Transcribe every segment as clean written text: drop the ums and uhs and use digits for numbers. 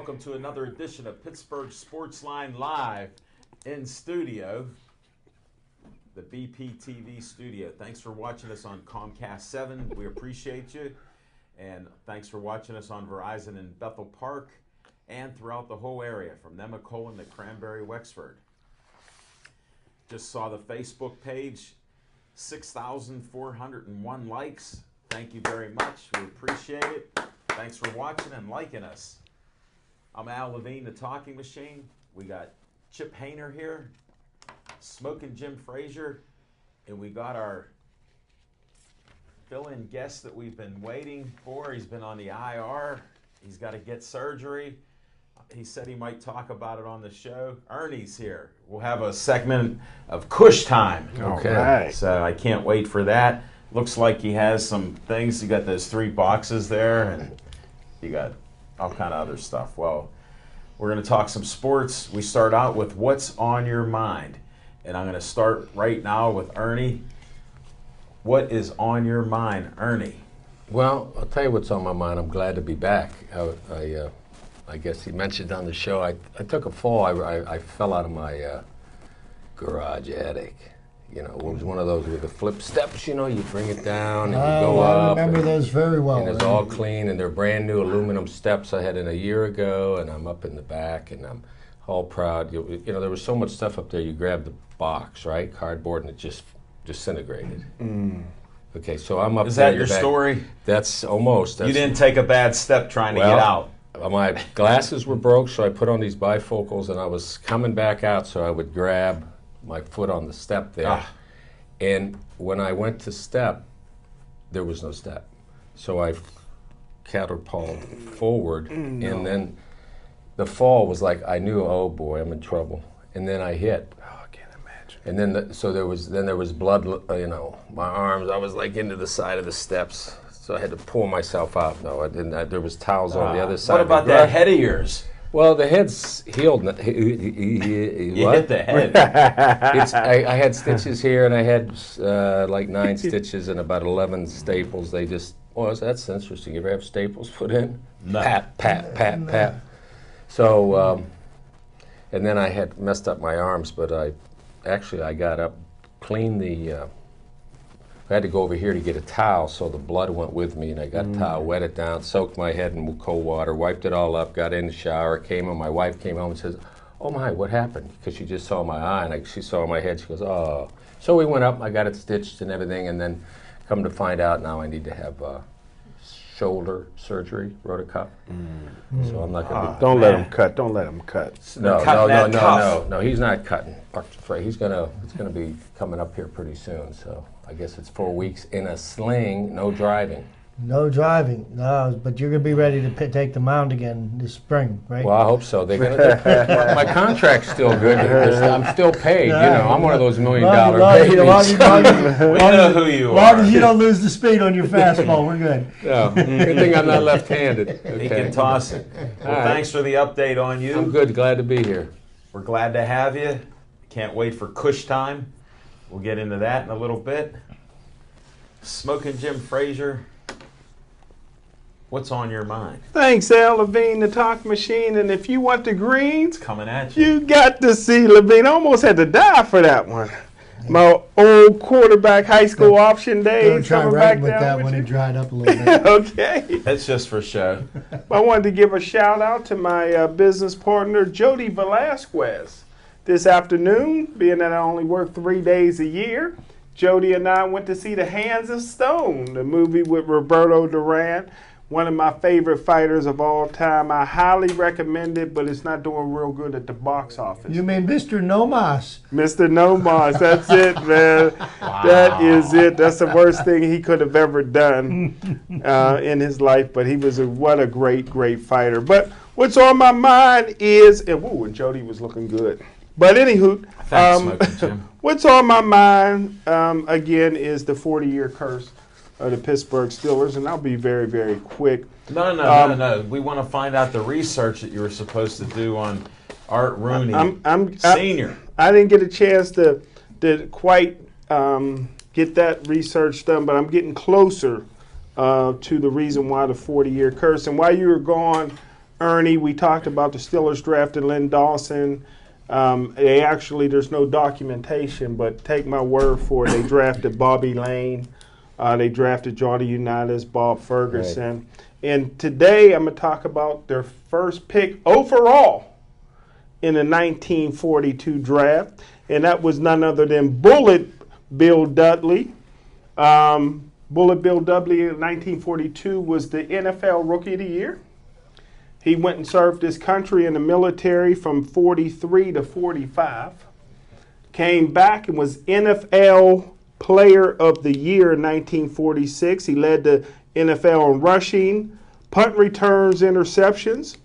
welcome to another edition of Pittsburgh Sportsline Live in studio, the BPTV studio. Thanks for watching us on Comcast 7. We appreciate you. And thanks for watching us on Verizon in Bethel Park and throughout the whole area, from Nemacolin to Cranberry, Wexford. Just saw the Facebook page, 6,401 likes. Thank you very much. We appreciate it. Thanks for watching and liking us. I'm Al Levine, the Talking Machine. We got Chip Hayner here, Smoking Jim Frazier, and we got our fill-in guest that we've been waiting for. He's been on the IR. He's got to get surgery. He said he might talk about it on the show. Ernie's here. We'll have a segment of Kush Time. Okay. Right. So I can't wait for that. Looks like he has some things. You got those 3 boxes there, and you got all kind of other stuff. Well, we're going to talk some sports. We start out with what's on your mind. And I'm going to start right now with Ernie. What is on your mind, Ernie? Well, I'll tell you what's on my mind. I'm glad to be back. I guess he mentioned on the show, I took a fall. I fell out of my garage attic. You know, it was one of those with the flip steps, you know, you bring it down and you go up. I remember those very well. And it's all clean, and they're brand new aluminum steps I had in a year ago, and I'm up in the back, and I'm all proud. You know, there was so much stuff up there, you grab the box, right, cardboard, and it just disintegrated. Okay, so I'm up there. Is that your story? That's almost. You didn't take a bad step trying to get out. My glasses were broke, so I put on these bifocals, and I was coming back out, so I would grab my foot on the step there. And when I went to step, there was no step. So I catapulted forward, and then the fall was like, I knew, oh boy, I'm in trouble. And then I hit. Oh, I can't imagine. And then so there was blood, you know, my arms, I was like into the side of the steps. So I had to pull myself out. No, I didn't. There was towels on the other side. What about that head of yours? Well, the head's healed. You hit the head. I had stitches here, and I had like 9 stitches and about 11 staples. They just, that's interesting. You ever have staples put in? No. Pat, pat, pat, pat. So, and then I had messed up my arms, but I got up, cleaned the, I had to go over here to get a towel, so the blood went with me, and I got a towel, wet it down, soaked my head in cold water, wiped it all up, got in the shower, came home. My wife came home and says, oh my, what happened? Because she just saw my eye, and she saw my head. She goes, oh. So we went up, I got it stitched and everything, and then come to find out now I need to have shoulder surgery, rotacup. So I'm not going to be... Don't let him cut. Don't let him cut. No, he's not cutting. It's going to be coming up here pretty soon, so I guess it's 4 weeks in a sling, no driving. No driving, no, but you're going to be ready to take the mound again this spring, right? Well, I hope so. My contract's still good. I'm still paid, you know. I'm one of those $1 million babies. We know who you are. As long as you don't lose the speed on your fastball, we're good. No, good thing I'm not left-handed. Okay. He can toss it. Well, thanks for the update on you. I'm good. Glad to be here. We're glad to have you. Can't wait for Kush Time. We'll get into that in a little bit. Smoking Jim Frazier, what's on your mind? Thanks, Al Levine, the Talk Machine. And if you want the greens, Coming at you. you got to see Levine. I almost had to die for that one. My old quarterback high school option days. Don't try coming writing back with down that with when you. it dried up a little bit. Okay. That's just for show. I wanted to give a shout out to my business partner, Jody Velasquez. This afternoon, being that I only work 3 days a year, Jody and I went to see The Hands of Stone, the movie with Roberto Duran, one of my favorite fighters of all time. I highly recommend it, but it's not doing real good at the box office. You mean Mr. Nomas? Mr. Nomas, that's it, man. Wow. That is it. That's the worst thing he could have ever done in his life, but he was what a great, great fighter. But what's on my mind is, and Jody was looking good. But anywho, Thanks, Smoking Jim. what's on my mind, again, is the 40-year curse of the Pittsburgh Steelers, and I'll be very, very quick. No. We want to find out the research that you were supposed to do on Art Rooney, Senior. I didn't get a chance to quite get that research done, but I'm getting closer to the reason why the 40-year curse. And while you were gone, Ernie. We talked about the Steelers drafted Lynn Dawson. There's no documentation, but take my word for it. They drafted Bobby Lane. They drafted Johnny Unitas, Bob Ferguson. Right. And today I'm going to talk about their first pick overall in the 1942 draft. And that was none other than Bullet Bill Dudley. Bullet Bill Dudley in 1942 was the NFL Rookie of the Year. He went and served his country in the military from 43 to 45. Came back and was NFL Player of the Year in 1946. He led the NFL in rushing, punt returns, interceptions.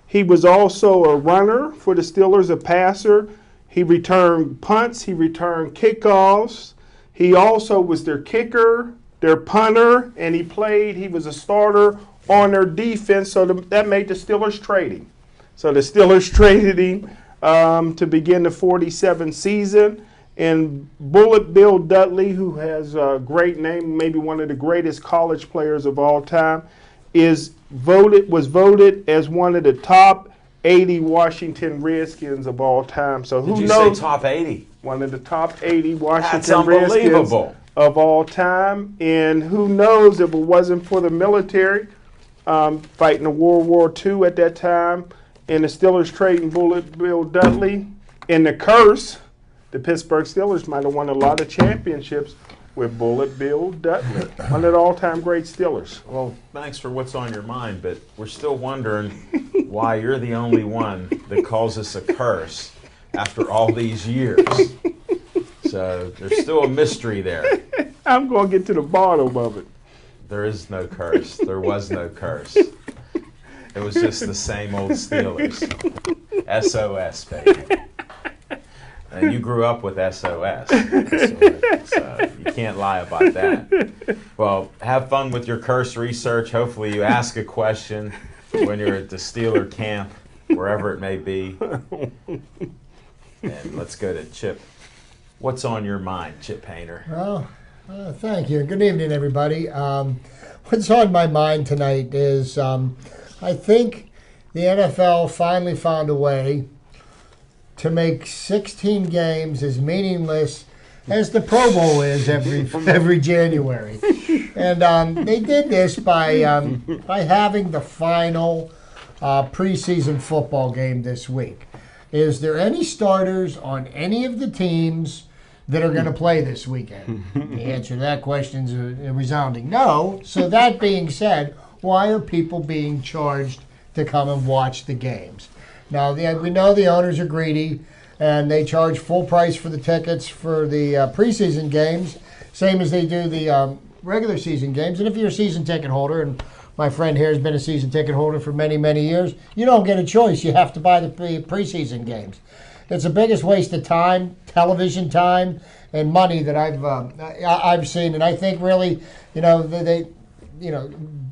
He was also a runner for the Steelers, a passer. He returned punts. He returned kickoffs. He also was their kicker, their punter, and he was a starter on their defense, so that made the Steelers trade him. So the Steelers traded him to begin the 47 season. And Bullet Bill Dudley, who has a great name, maybe one of the greatest college players of all time, was voted as one of the top 80 Washington Redskins of all time. So who Did you knows? say top 80? One of the top 80 Washington That's Redskins unbelievable. of all time. And who knows if it wasn't for the military fighting in World War II at that time, and the Steelers trading Bullet Bill Dudley, and the curse, the Pittsburgh Steelers might have won a lot of championships with Bullet Bill Dudley, one of the all-time great Steelers. Well, thanks for what's on your mind, but we're still wondering why you're the only one that calls this a curse after all these years. So there's still a mystery there. I'm going to get to the bottom of it. There is no curse. There was no curse. It was just the same old Steelers. SOS, baby. And you grew up with SOS. So you can't lie about that. Well, have fun with your curse research. Hopefully you ask a question when you're at the Steeler camp, wherever it may be. And let's go to Chip. What's on your mind, Chip Painter? Well, thank you. Good evening, everybody. What's on my mind tonight is I think the NFL finally found a way to make 16 games as meaningless as the Pro Bowl is every January. And they did this by having the final preseason football game this week. Is there any starters on any of the teams that are going to play this weekend? The answer to that question is a resounding no. So that being said, why are people being charged to come and watch the games? Now, we know the owners are greedy, and they charge full price for the tickets for the preseason games, same as they do the regular season games. And if you're a season ticket holder, and my friend here has been a season ticket holder for many, many years, you don't get a choice. You have to buy the preseason games. It's the biggest waste of time, television time, and money that I've seen. And I think really, they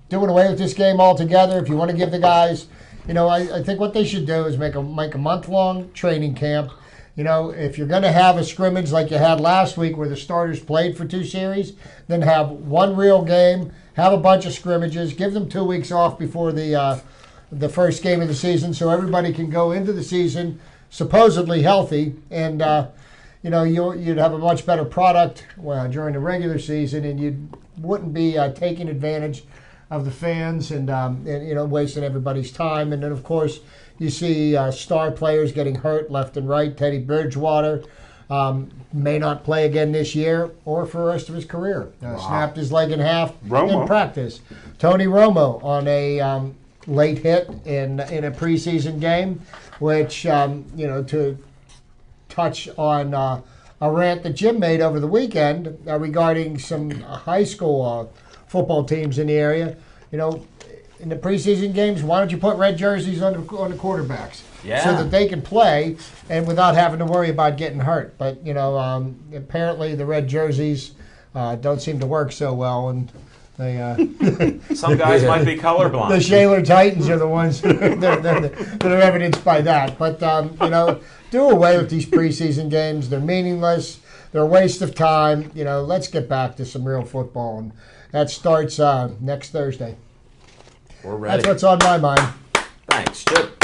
doing away with this game altogether. If you want to give the guys, I think what they should do is make a month-long training camp. If you're going to have a scrimmage like you had last week where the starters played for 2 series, then have one real game, have a bunch of scrimmages, give them 2 weeks off before the first game of the season so everybody can go into the season supposedly healthy, and you'd have a much better product during the regular season, and you wouldn't be taking advantage of the fans and wasting everybody's time. And then, of course, you see star players getting hurt left and right. Teddy Bridgewater may not play again this year or for the rest of his career. Snapped his leg in half in practice. Tony Romo on a late hit in a preseason game, which, to touch on a rant that Jim made over the weekend regarding some high school football teams in the area. In the preseason games, why don't you put red jerseys on the quarterbacks so that they can play and without having to worry about getting hurt? But, apparently the red jerseys don't seem to work so well, and they some guys might be colorblind. The Shaler Titans are the ones that are evidenced by that. But, do away with these preseason games. They're meaningless. They're a waste of time. Let's get back to some real football. And that starts next Thursday. We're ready. That's what's on my mind. Thanks, Chip.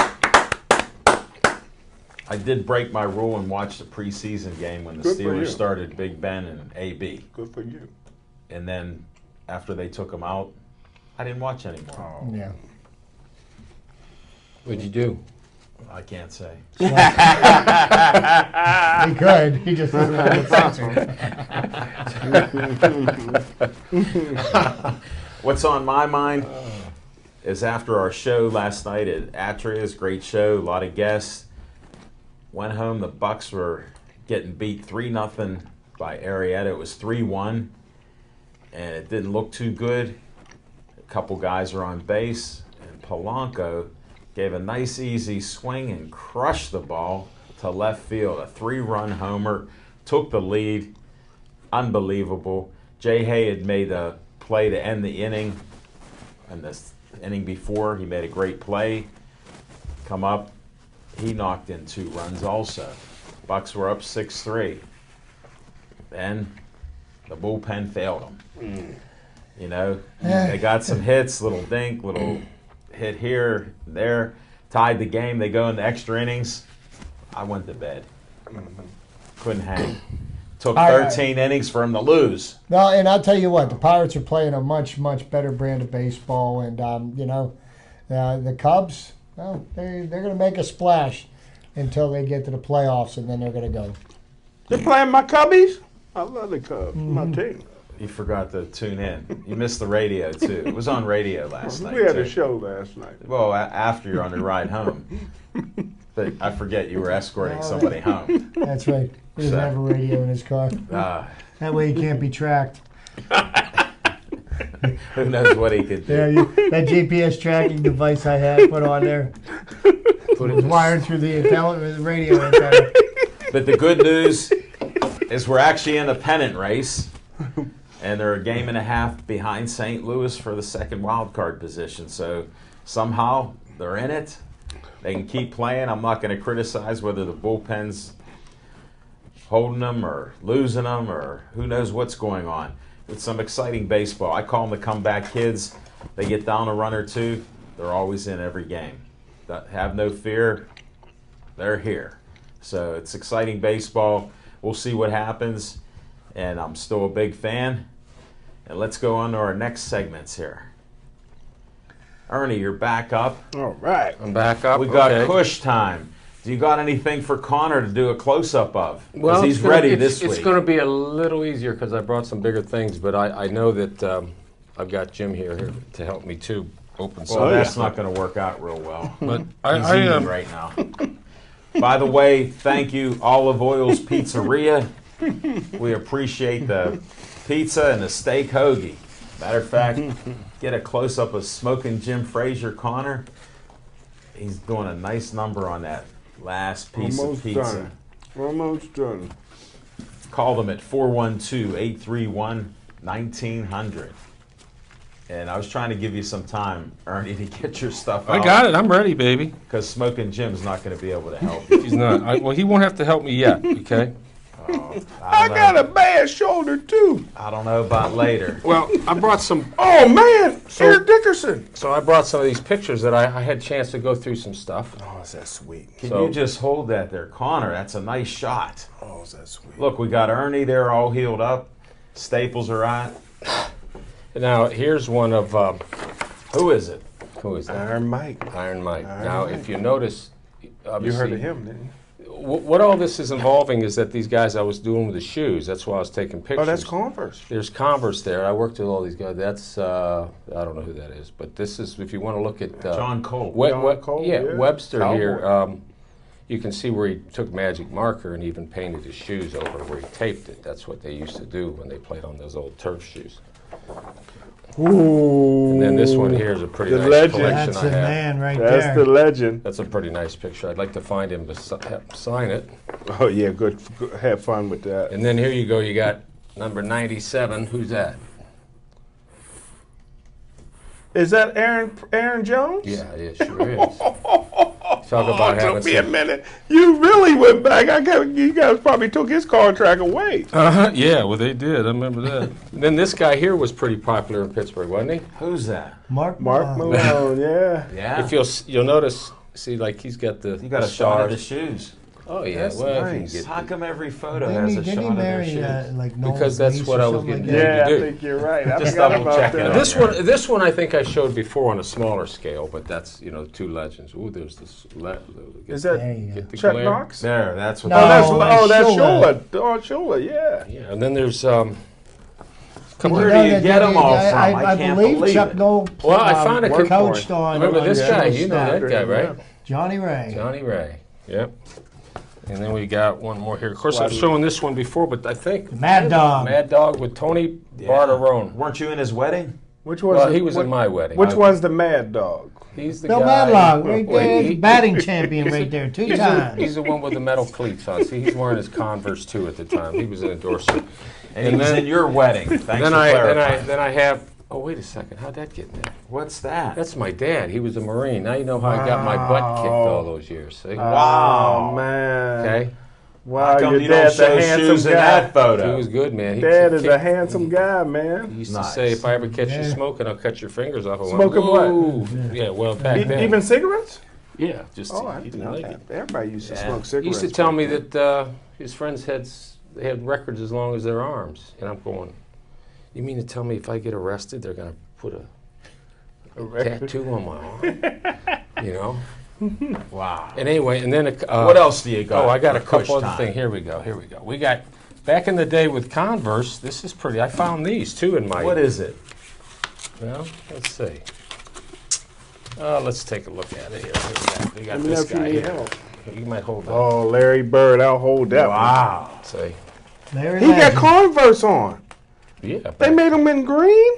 I did break my rule and watch the preseason game when the Good for you. Steelers started Big Ben and AB. Good for you. And then after they took him out, I didn't watch anymore. Yeah. What'd you do? I can't say. He could. He just doesn't want to censor. What's on my mind is after our show last night at Atria's, great show, a lot of guests. Went home, the Bucks were getting beat 3-0 by Arietta. It was 3-1, and it didn't look too good. A couple guys were on base, and Polanco gave a nice easy swing and crushed the ball to left field. A 3-run homer, took the lead. Unbelievable. Jay Hay had made a play to end the inning. And the inning before, he made a great play. Come up, he knocked in 2 runs also. Bucks were up 6-3. Then the bullpen failed them. You know, they got some hits, little dink, little hit here, there, tied the game. They go into extra innings. I went to bed. Couldn't hang. Took 13 innings for him to lose. No, and I'll tell you what, the Pirates are playing a much, much better brand of baseball, and the Cubs, well, they're going to make a splash until they get to the playoffs, and then they're going to go. They're playing my Cubbies? I love the Cubs, my team. You forgot to tune in. You missed the radio, too. It was on radio last night, We had too. a show last night. Well, after you're on the ride home. But I forget you were escorting somebody home. That's right. He doesn't have a radio in his car. That way he can't be tracked. Who knows what he could do. Yeah, that GPS tracking device I had put on there was wired through the radio antenna. But the good news is we're actually in a pennant race, and they're a game and a half behind St. Louis for the second wild card position. So somehow they're in it. They can keep playing. I'm not going to criticize whether the bullpen's holding them or losing them or who knows what's going on. It's some exciting baseball. I call them the comeback kids. They get down a run or two, they're always in every game. Have no fear. They're here. So it's exciting baseball. We'll see what happens. And I'm still a big fan. And let's go on to our next segments here. Ernie, you're back up. All right. I'm back up. We got Okay. Kush time. Do you got anything for Connor to do a close-up of? Because Well, he's ready this week. It's going to be a little easier because I brought some bigger things, but I know that I've got Jim here to help me too open some. Well, that's not going to work out real well. But He's I eating am right now. By the way, thank you, Olive Oil's Pizzeria. We appreciate the pizza and the steak hoagie. Matter of fact, get a close-up of Smoking Jim Frazier, Connor. He's doing a nice number on that last piece Almost of pizza. done. Almost done. Call them at 412-831-1900. And I was trying to give you some time, Ernie, to get your stuff out. I got it. I'm ready, baby. Because Smoking Jim's not going to be able to help you. He's not. Well, he won't have to help me yet. Okay. I got a bad shoulder, too. I don't know about later. Well, I brought some. Oh, man. Eric Dickerson. So I brought some of these pictures that I had a chance to go through some stuff. Oh, is that sweet? Can So- you just hold that there, Connor? That's a nice shot. Oh, is that sweet? Look, we got Ernie there all healed up. Staples are right. Now here's one of Who is it? who is that? Iron Mike. Iron Mike. Iron Now, Mike. if you notice, You obviously, heard of him, didn't you? What all this is involving is that these guys I was doing with the shoes. That's why I was taking pictures. Oh, that's Converse. There's Converse there. I worked with all these guys. That's I don't know who that is, but this is if you want to look at John Cole. John Cole, yeah. Webster Cowboy. here. You can see where he took magic marker and even painted his shoes over where he taped it. That's what they used to do when they played on those old turf shoes. Ooh. And then this one here is a pretty The nice legend. collection That's I a have. man right That's there. the legend. That's a pretty nice picture. I'd like to find him to sign it. Oh, yeah, good. Have fun with that. And then here you go. You got number 97. Who's that? Is that Aaron Jones? Yeah, it sure is. Talk about having took me a some. minute. You really went back. You guys probably took his contract away. Yeah, well, they did. I remember that. Then this guy here was pretty popular in Pittsburgh, wasn't he? Who's that? Mark Malone, yeah. Yeah. If you'll notice, see, like he's got the you got the a shot of the stars. shoes. Oh yeah, That's well, if you nice. can get How come every photo Didn't has he, a didn't shot he of their marry shoes? like Noel Because that's Reese what or I was something getting like ready Yeah, to I do. think you're right. I Just forgot double about checking that. on This one I think I showed before on a smaller scale, but that's two legends. Ooh, there's this. Is There that you go. get the Chuck glare? Knox? There, that's what. No, That's Shula. Shula. Oh, Shula, yeah. Yeah, and then there's Where do you get them all from? I can't believe believe Chuck it. Noll Well, I found a coached coached on. remember this on guy? Shula's You know staff. that guy, right? Johnny Ray. Johnny Ray. Yep. And then we got one more here. Of course, Why I've do you- shown this one before, but I think Mad Dog. Mad Dog with Tony Yeah. Barterone. Weren't you in his wedding? Which was Well, the- he was what- in my wedding. Which one's the Mad Dog? He's the Bill guy. Madlock, right Wait, there, he- batting champion right there, two He's times. the one with the metal cleats on. See, he's wearing his Converse too at the time. He was an endorser. And he was in your wedding. Thanks Then for clarifying. I have. Oh wait a second. How'd that get in there? What's that? That's my dad. He was a Marine. Now you know how I got my butt kicked all those years. See? Wow. Oh, man. Okay. Wow, How come your you don't dad's a show handsome shoes in guy. that He photo? was good, man. He Dad is kicked- a handsome guy, He man. used Nice. to say, if I ever catch you Yeah. smoking, I'll cut your fingers off. I went, Smoking what? "Whoa." Yeah, well, back then. Even cigarettes? yeah, just Oh, I he didn't didn't know like that. it. Everybody used to Yeah. smoke He cigarettes. used to tell me that his friends they had records as long as their arms, and I'm going, you mean to tell me if I get arrested, they're gonna put a tattoo on my arm? You know. Wow. And anyway, and then What else do you got? Oh, I got a for couple Kush other time? things. Here we go. We got back in the day with Converse. This is pretty. I found these too in my. What is it? Well, let's see. Let's take a look at it here. We got Let me know this if you guy need here. help. You might hold that. Oh, Larry Bird, I'll hold that Wow. See. Larry one. He got Legend. Converse on. Yeah. They made them in green?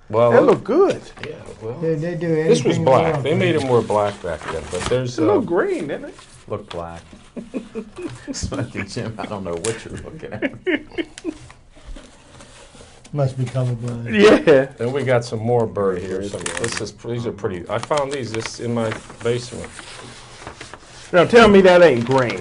well. They look good. Yeah. Well. They do This was anything black. wrong. They made them wear black back then, but there's. They look green, didn't they? Look black. Smoking Jim, I don't know what you're looking at. Must be colorblind. Yeah. Then we got some more bird here. These are pretty. I found these just in my basement. Now tell me that ain't green.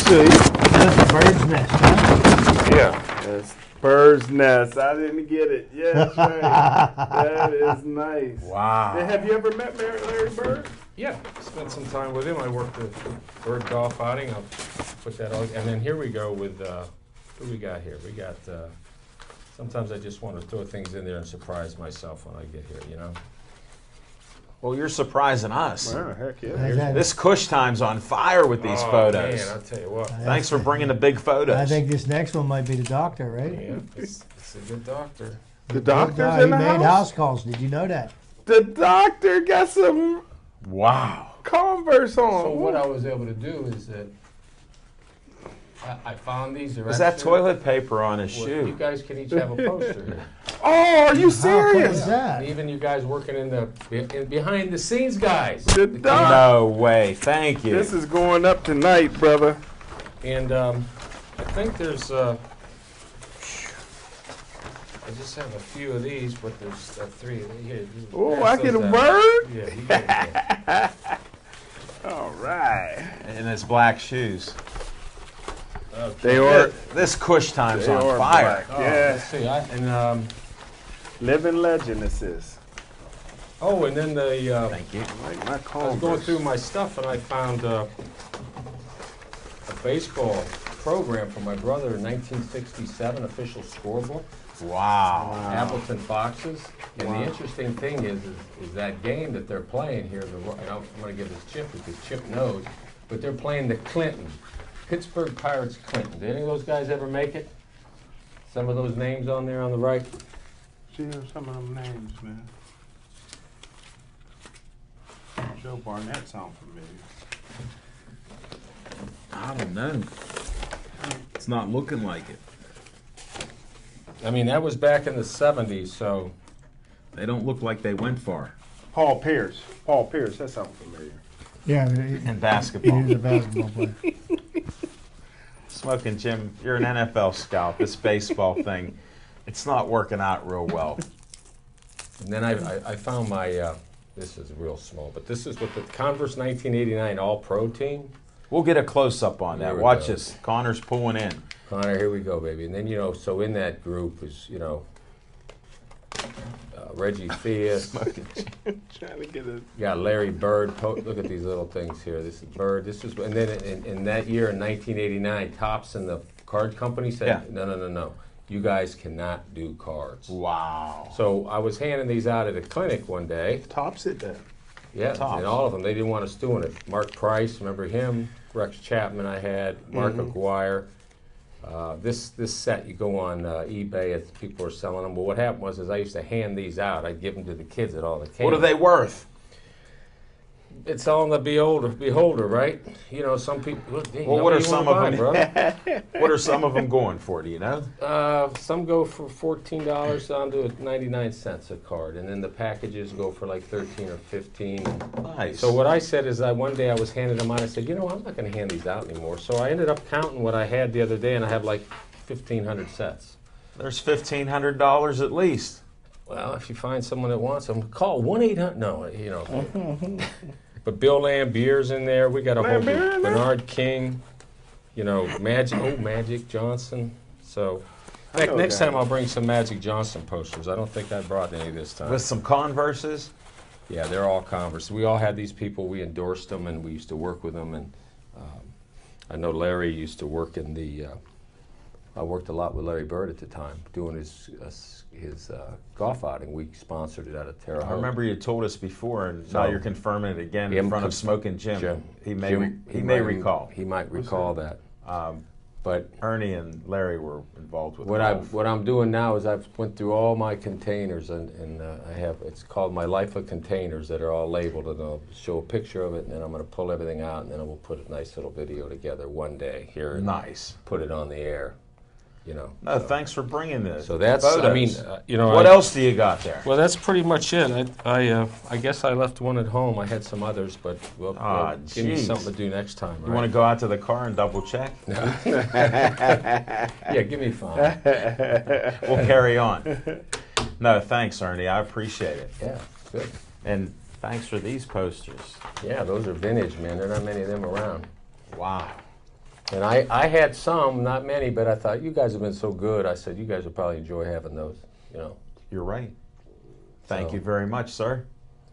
See? That's a bird's nest, huh? Yeah. That's bird's nest. I didn't get it. Yeah, that's right. That is nice. Wow. Have you ever met Larry Bird? Yeah, spent some time with him. I worked the bird golf outing. I'll put that on. And then here we go with, who we got here? We got, sometimes I just want to throw things in there and surprise myself when I get here, you know? Well, you're surprising us. Wow, heck yeah. That's that- This Kush time's on fire with these photos. Man, I'll tell you what. Thanks for bringing the big photos. I think this next one might be the doctor, right? Yeah, it's a good doctor. The doctor's He in the made house? house calls. Did you know that? The doctor got some Wow. Converse on. So what I was able to do is that I found these. Is that toilet paper on his Well, you shoe? guys can each have a poster here. Oh, are you How cool serious? is that? And even you guys working in behind the scenes guys. The doc. No way. Thank you. This is going up tonight, brother. And I think there's, I just have a few of these, but there's 3 of these. Here, Oh, pass I get a those out. bird? Yeah, you get it. All right. In his black shoes. They are. This Kush time's They on are fire. black. Oh, Yeah. let's see. Living legend, this is. And then the, Thank you. Like my I was Converse. going through my stuff and I found a baseball program for my brother in 1967, official scorebook. Wow. Appleton Foxes. And the interesting thing is that game that they're playing here, and I'm going to give this Chip because Chip knows, but they're playing the Clinton, Pittsburgh Pirates Clinton. Did any of those guys ever make it? Some of those names on there on the right? See some of them names, man. Joe Barnett sound familiar. I don't know. It's not looking like it. I mean, that was back in the 70s, so They don't look like they went far Paul Pierce. Paul Pierce, that sounds familiar. Yeah, in basketball. he's a basketball player. Smoking Jim, you're an NFL scout. This baseball thing, it's not working out real well. and then I found my This is real small, but this is what the Converse 1989 All-Pro team. We'll get a close-up on Here that. we Watch go. this. Connor's pulling in. Connor, here we go, baby. And then, you know, so in that group is, you know, Reggie Theus. Trying to get a. You got Larry Bird. Look at these little things here. This is Bird. This is, and then in that year in 1989, Topps and the card company said, Yeah. no. You guys cannot do cards. Wow. So I was handing these out at a clinic one day. Tops it there. Yeah, Topps. and all of them. They didn't want us doing it. Mark Price, remember him? Rex Chapman I had. Mark McGuire. This set, you go on eBay, as people are selling them. But what happened was I used to hand these out. I'd give them to the kids at all the camps. What are they worth? It's on the beholder, right? You know, some people. Look, dang, Well, what are you some wanna of buy, them? brother? What are some of them going for? Do you know? Some go for $14 down to 99 cents a card, and then the packages go for like 13 or 15. Nice. So what I said is one day I was handing them out. I said, you know, I'm not going to hand these out anymore. So I ended up counting what I had the other day, and I have like 1,500 sets. There's $1,500 at least. Well, if you find someone that wants them, call 1-800. No, you know. But Bill Lambier's in there. We got a whole Lambier group. in there? Bernard King. You know, Magic Johnson. So I know next that. time I'll bring some Magic Johnson posters. I don't think I brought any this time. With some Converses. Yeah, they're all Converse. We all had these people. We endorsed them, and we used to work with them. And I know Larry used to work in the. I worked a lot with Larry Bird at the time, doing his golf outing. We sponsored it out of Terre Haute. I remember you told us before, and now So- you're confirming it again Him in front of cons- Smoking Jim. Jim. He may Jim- he may might recall. He might recall that. But Ernie and Larry were involved with what golf. I'm doing now is I've went through all my containers, and I have, it's called my life of containers that are all labeled, and I'll show a picture of it, and then I'm going to pull everything out, and then we'll put a nice little video together one day here and Nice. put it on the air. You know. No, thanks for bringing this. So that's, photos. I mean, you know. What else do you got there? Well, that's pretty much it. I guess I left one at home. I had some others, but give me geez. something to do next time. You want to go out to the car and double check? Yeah, give me 5. We'll carry on. No, thanks, Ernie. I appreciate it. Yeah, good. And thanks for these posters. Yeah, those are vintage, man. There are not many of them around. Wow. And I had some, not many, but I thought, you guys have been so good. I said, you guys would probably enjoy having those, you know. You're right. Thank So- you very much, sir.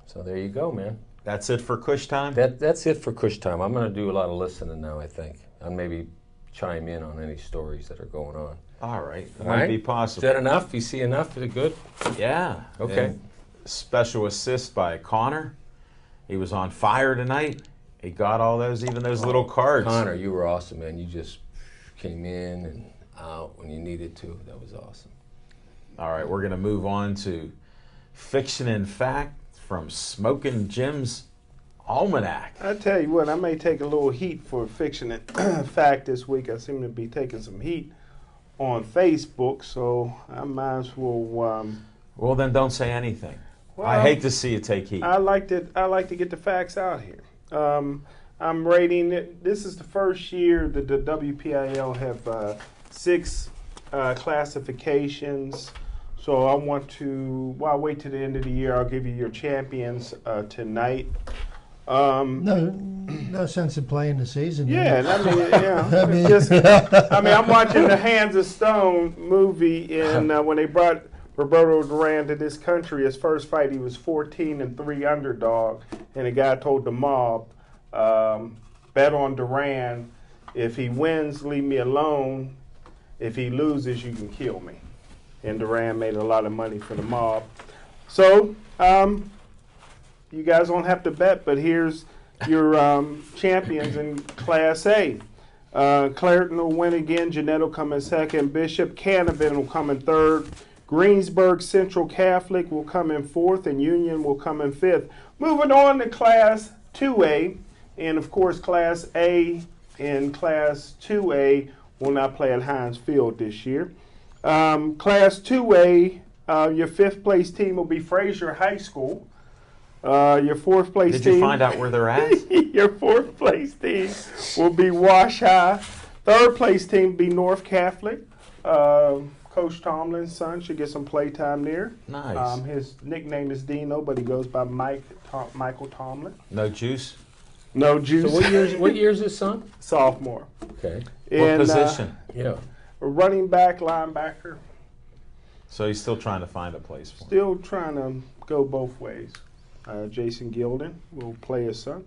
So there you go, man. That's it for Kush Time? That's it for Kush Time. I'm going to do a lot of listening now, I think. I'll maybe chime in on any stories that are going on. All right. That All might right. be Is possible. that enough? You see enough? Is it good? Yeah. Okay. And special assist by Connor. He was on fire tonight. He got all those, even those little cards. Connor, you were awesome, man. You just came in and out when you needed to. That was awesome. All right, we're going to move on to Fiction and Fact from Smoking Jim's Almanac. I tell you what, I may take a little heat for Fiction and Fact this week. I seem to be taking some heat on Facebook, so I might as well. Well, then don't say anything. Well, I hate to see you take heat. I like to get the facts out here. I'm rating it. This is the first year that the WPIL have 6 classifications. So I want to. Well, I'll wait till the end of the year. I'll give you your champions tonight. No sense in playing the season. Yeah, and I mean, yeah. I mean- It's just, I mean, I'm watching the Hands of Stone movie, and when they brought Roberto Duran to this country, his first fight, he was 14-3 underdog, and the guy told the mob, bet on Duran. If he wins, leave me alone. If he loses, you can kill me. And Duran made a lot of money for the mob. So, you guys don't have to bet, but here's your champions in Class A. Clareton will win again. Jeanette will come in second. Bishop Canavan will come in third. Greensburg Central Catholic will come in fourth, and Union will come in fifth. Moving on to Class 2A, and of course Class A and Class 2A will not play at Heinz Field this year. Class 2A, your 5th place team will be Fraser High School. Your 4th place Did team. you find out where they're at? Your 4th place team will be Wash High. 3rd place team will be North Catholic. Coach Tomlin's son, should get some play time there. Nice. His nickname is Dino, but he goes by Michael Tomlin. No juice? No juice. So what year's his son? Sophomore. Okay. What And, position? Yeah. running back, linebacker. So he's still trying to find a place for him. Still trying to go both ways. Jason Gilden will play his son.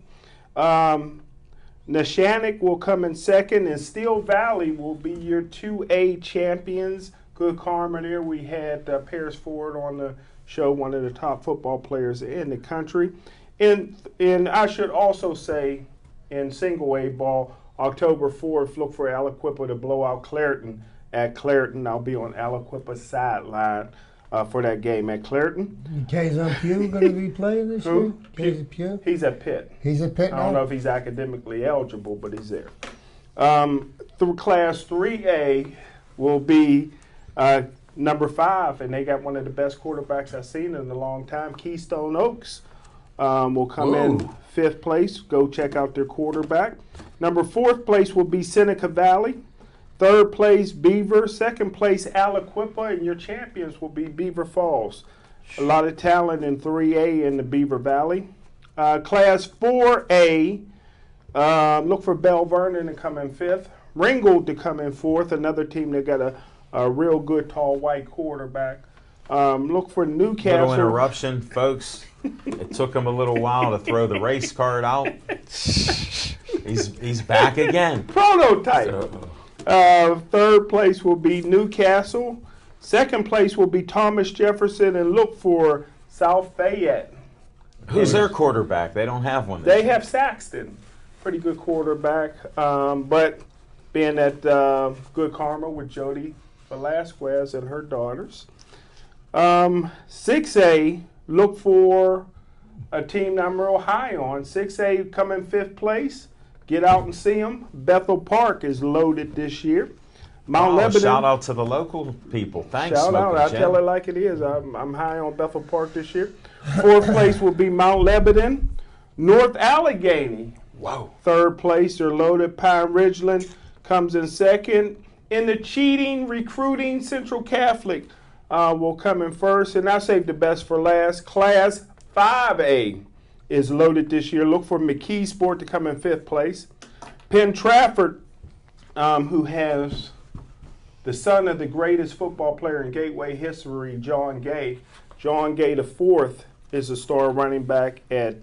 Neshannock will come in second, and Steel Valley will be your 2A champions. Good karma there. We had Paris Ford on the show, one of the top football players in the country. And I should also say, in single A ball, October 4th, look for Aliquippa to blow out Clairton at Clairton. I'll be on Aliquippa's sideline for that game at Clairton. Kazan Pugh going to be playing this year? Who? Kazan Pugh? He's at Pitt. He's at Pitt I don't now? know if he's academically eligible, but he's there. Through Class 3A will be number 5, and they got one of the best quarterbacks I've seen in a long time. Keystone Oaks will come in 5th place. Go check out their quarterback. Number 4th place will be Seneca Valley. 3rd place, Beaver. 2nd place, Aliquippa. And your champions will be Beaver Falls. A lot of talent in 3A in the Beaver Valley. Class 4A, look for Bell Vernon to come in 5th. Ringgold to come in 4th, another team that got a real good tall white quarterback. Look for Newcastle. Little interruption, folks. It took him a little while to throw the race card out. He's back again. Prototype. So, 3rd place will be Newcastle. 2nd place will be Thomas Jefferson, and look for South Fayette. who's their quarterback? They don't have one. They have Saxton, pretty good quarterback, but being at Good Karma with Jody Velasquez and her daughters. 6A, look for a team that I'm real high on. 6A come in 5th place. Get out and see them. Bethel Park is loaded this year. Mount Lebanon. Shout out to the local people. Thanks, Shout out. Smoking I Jim. tell it like it is. I'm high on Bethel Park this year. 4th place will be Mount Lebanon. North Allegheny. Whoa. 3rd place, they're loaded. Pine Ridgeland comes in 2nd. In the cheating, recruiting, Central Catholic will come in 1st. And I saved the best for last. Class 5A is loaded this year. Look for McKee Sport to come in 5th place. Penn Trafford, who has the son of the greatest football player in Gateway history, John Gay. John Gay, the 4th, is a star running back at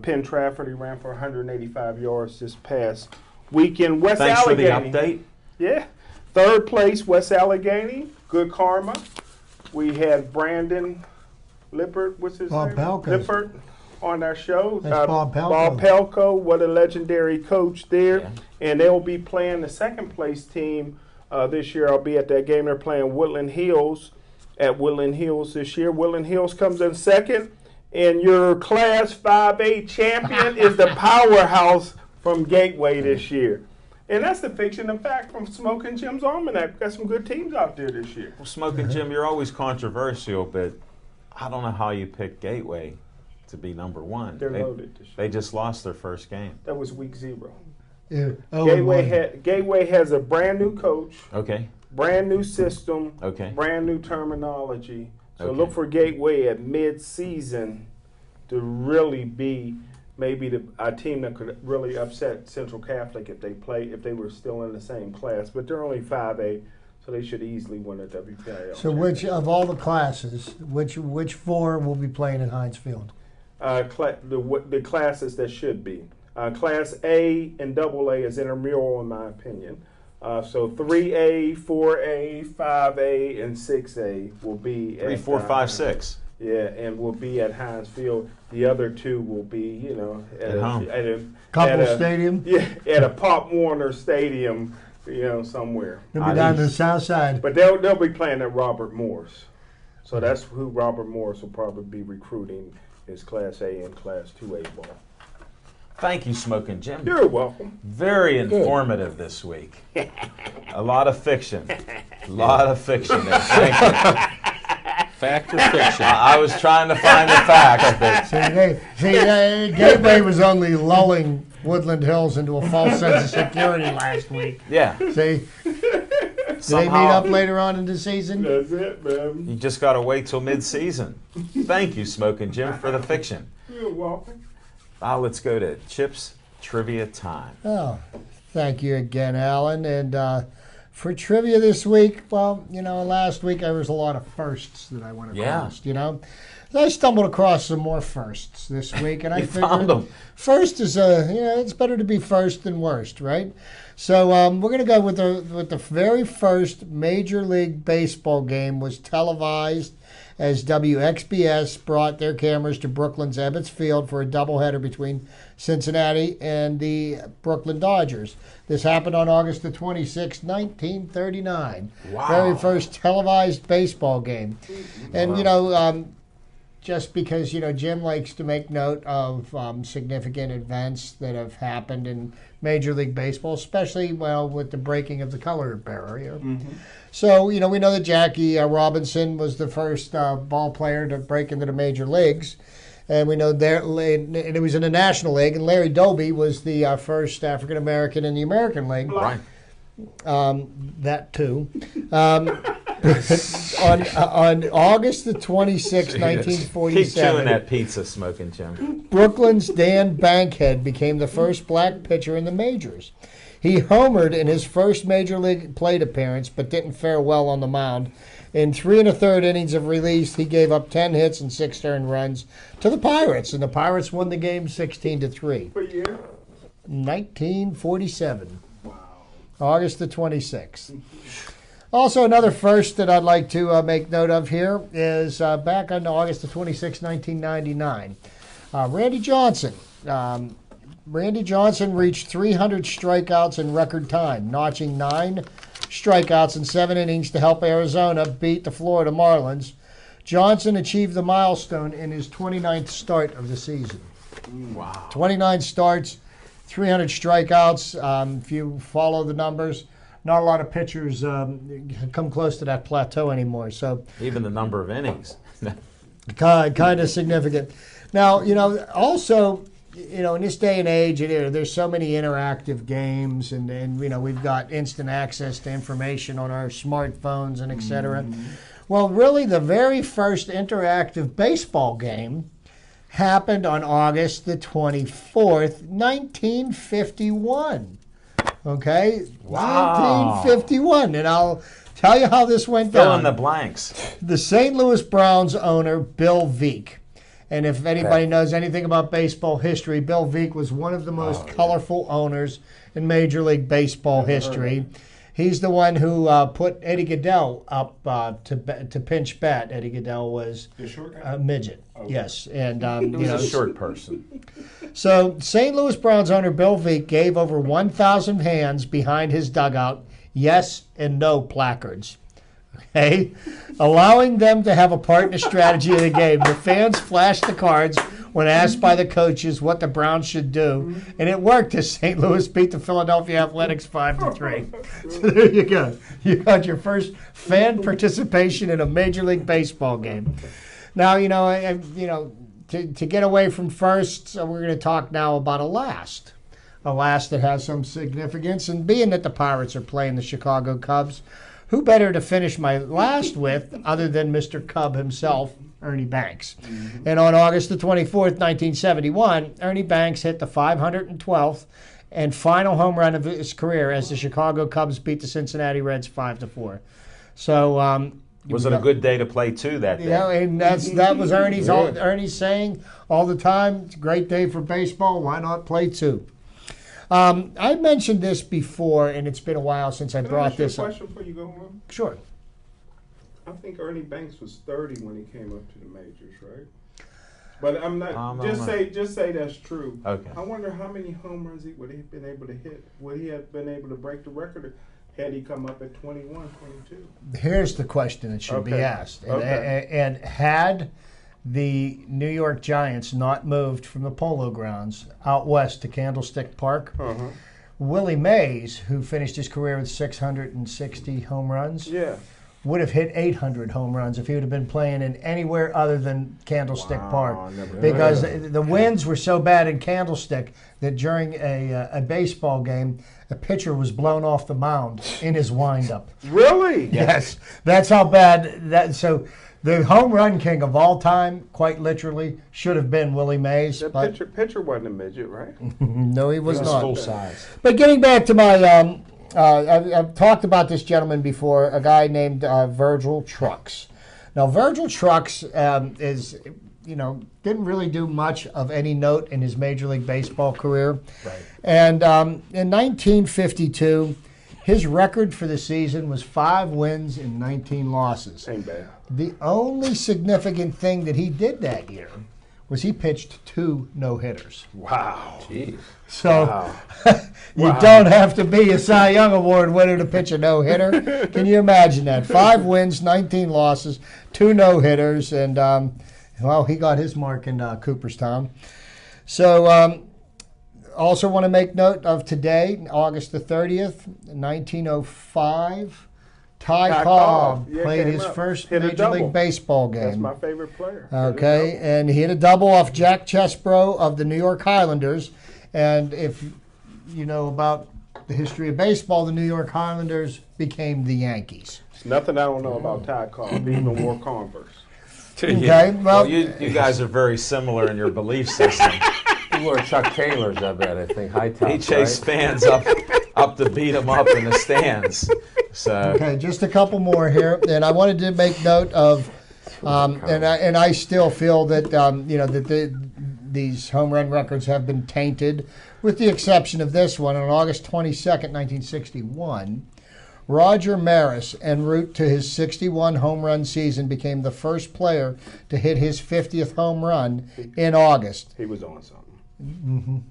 Penn Trafford. He ran for 185 yards this past weekend. West Thanks Allegheny. for the update. Yeah. 3rd place, West Allegheny. Good Karma. We had Brandon Lippert. What's his Bob name? Pelkos. Lippert on our show. That's Bob Pelko. Bob Pelko, what a legendary coach there. Yeah. And they'll be playing the 2nd place team this year. I'll be at that game. They're playing Woodland Hills at Woodland Hills this year. Woodland Hills comes in 2nd. And your Class 5A champion is the Powerhouse from Gateway this year. And that's the fiction and fact from Smoking Jim's Almanac. Got some good teams out there this year. Well, Smoking Jim, you're always controversial, but I don't know how you picked Gateway to be number 1. They're loaded this year. They just lost their first game. That was week 0. Yeah. Gateway has a brand new coach, Okay. brand new system, Okay. brand new terminology. So Okay. look for Gateway at mid-season to really be maybe a team that could really upset Central Catholic if they were still in the same class. But they're only 5A, so they should easily win a WPIL. So which of all the classes, which 4 will be playing at Heinz Field? The classes that should be. Class A and AA is intramural in my opinion. So 3A, 4A, 5A, and 6A will be 3, 4, 5, 6. Yeah, and will be at Heinz Field. The other 2 will be, At home. Couple Stadium? Yeah, at a Pop Warner Stadium, somewhere. They'll be down to the south side. But they'll be playing at Robert Morris. So that's who Robert Morris will probably be recruiting is Class A and Class 2A ball. Thank you, Smoking Jim. You're welcome. Very informative this week. A lot of fiction. A lot of fiction there. Thank you. Fact or fiction? I was trying to find the facts, but Gateway was only lulling Woodland Hills into a false sense of security last week. yeah. See? Do they meet up later on in the season? That's it, man. You just got to wait till mid-season. Thank you, Smoking Jim, for the fiction. You're welcome. Now let's go to Chip's Trivia Time. Oh, thank you again, Alan. And for trivia this week, well, last week there was a lot of firsts that I went across, So I stumbled across some more firsts this week, and I You figured found them. first is it's better to be first than worst, right? So we're going to go with the very first Major League Baseball game was televised as WXBS brought their cameras to Brooklyn's Ebbets Field for a doubleheader between Cincinnati and the Brooklyn Dodgers. This happened on August the 26th, 1939. Wow. Very first televised baseball game. And, just because, Jim likes to make note of significant events that have happened in Major League Baseball, especially, with the breaking of the color barrier. Mm-hmm. So, we know that Jackie Robinson was the first ball player to break into the major leagues. And we know and it was in the National League, and Larry Doby was the first African-American in the American League. Right. That too. On August the 26th, 1947. Keep chewing that pizza, Smoking Jim. Brooklyn's Dan Bankhead became the first black pitcher in the majors. He homered in his first major league plate appearance, but didn't fare well on the mound. In 3 1/3 innings of relief, he gave up 10 hits and 6 earned runs to the Pirates, and the Pirates won the game 16-3. What year? 1947. Wow. August the 26th. Also, another first that I'd like to make note of here is back on August the 26th, 1999. Randy Johnson. Randy Johnson reached 300 strikeouts in record time, notching 9 strikeouts in 7 innings to help Arizona beat the Florida Marlins. Johnson achieved the milestone in his 29th start of the season. Wow. 29 starts, 300 strikeouts. If you follow the numbers, not a lot of pitchers come close to that plateau anymore. So Even the number of innings. kind of significant. Now, also, in this day and age, there's so many interactive games, and we've got instant access to information on our smartphones and et cetera. Mm-hmm. Well, really, the very first interactive baseball game happened on August the 24th, 1951. Okay? Wow. 1951. And I'll tell you how this went Fill down. in the blanks. The St. Louis Browns owner, Bill Veeck. And if anybody knows anything about baseball history, Bill Veeck was one of the most colorful owners in Major League Baseball history. He's the one who put Eddie Goodell up to pinch bat. Eddie Goodell was a midget. Okay. Yes, and He was a short person. So St. Louis Browns owner Bill Veeck gave over 1,000 hands behind his dugout yes and no placards. Okay, allowing them to have a part in the strategy of the game. The fans flashed the cards when asked by the coaches what the Browns should do, and it worked as St. Louis beat the Philadelphia Athletics 5-3. So there you go. You got your first fan participation in a Major League Baseball game. Now, to get away from firsts, we're going to talk now about a last that has some significance. And being that the Pirates are playing the Chicago Cubs, who better to finish my last with other than Mr. Cub himself, Ernie Banks. Mm-hmm. And on August the 24th, 1971, Ernie Banks hit the 512th and final home run of his career as the Chicago Cubs beat the Cincinnati Reds 5-4. So, was it a good day to play two that day? And that was Ernie's saying all the time. It's a great day for baseball. Why not play two? I mentioned this before, and it's been a while since I brought this up. Can I ask you a question before you go on? Sure. I think Ernie Banks was 30 when he came up to the majors, right? But I'm not. Just say that's true. Okay. I wonder how many home runs he would have been able to hit. Would he have been able to break the record had he come up at 21, 22? Here's the question that should be asked. And had the New York Giants not moved from the Polo Grounds out west to Candlestick Park, Willie Mays, who finished his career with 660 home runs, would have hit 800 home runs if he would have been playing in anywhere other than Candlestick Park. Because the winds were so bad in Candlestick that during a baseball game, a pitcher was blown off the mound in his windup. Really? Yes, that's how bad that. So the home run king of all time, quite literally, should have been Willie Mays. The But pitcher wasn't a midget, right? no, he was not. full size. But getting back to my, I've talked about this gentleman before, a guy named Virgil Trucks. Now, Virgil Trucks is, didn't really do much of any note in his Major League Baseball career. Right. And in 1952, his record for the season was 5 wins and 19 losses. Ain't bad. The only significant thing that he did that year was he pitched 2 no-hitters. Wow. Jeez. So you don't have to be a Cy Young Award winner to pitch a no-hitter. Can you imagine that? 5 wins, 19 losses, 2 no-hitters, and, he got his mark in Cooperstown. So also want to make note of today, August the 30th, 1905. Ty Cobb played his first Major League Baseball game. That's my favorite player. Okay, and he hit a double off Jack Chesbro of the New York Highlanders. And if you know about the history of baseball, the New York Highlanders became the Yankees. There's nothing I don't know about Ty Cobb. He even wore Converse. Okay, Well, you guys are very similar in your belief system. He wore Chuck Taylors, I bet. I think high tops. He chased fans up to beat them up in the stands. So Okay, just a couple more here, and I wanted to make note of, and I still feel that these home run records have been tainted, with the exception of this one. On August 22nd, 1961, Roger Maris, en route to his 61 home run season, became the first player to hit his 50th home run in August. He was on something.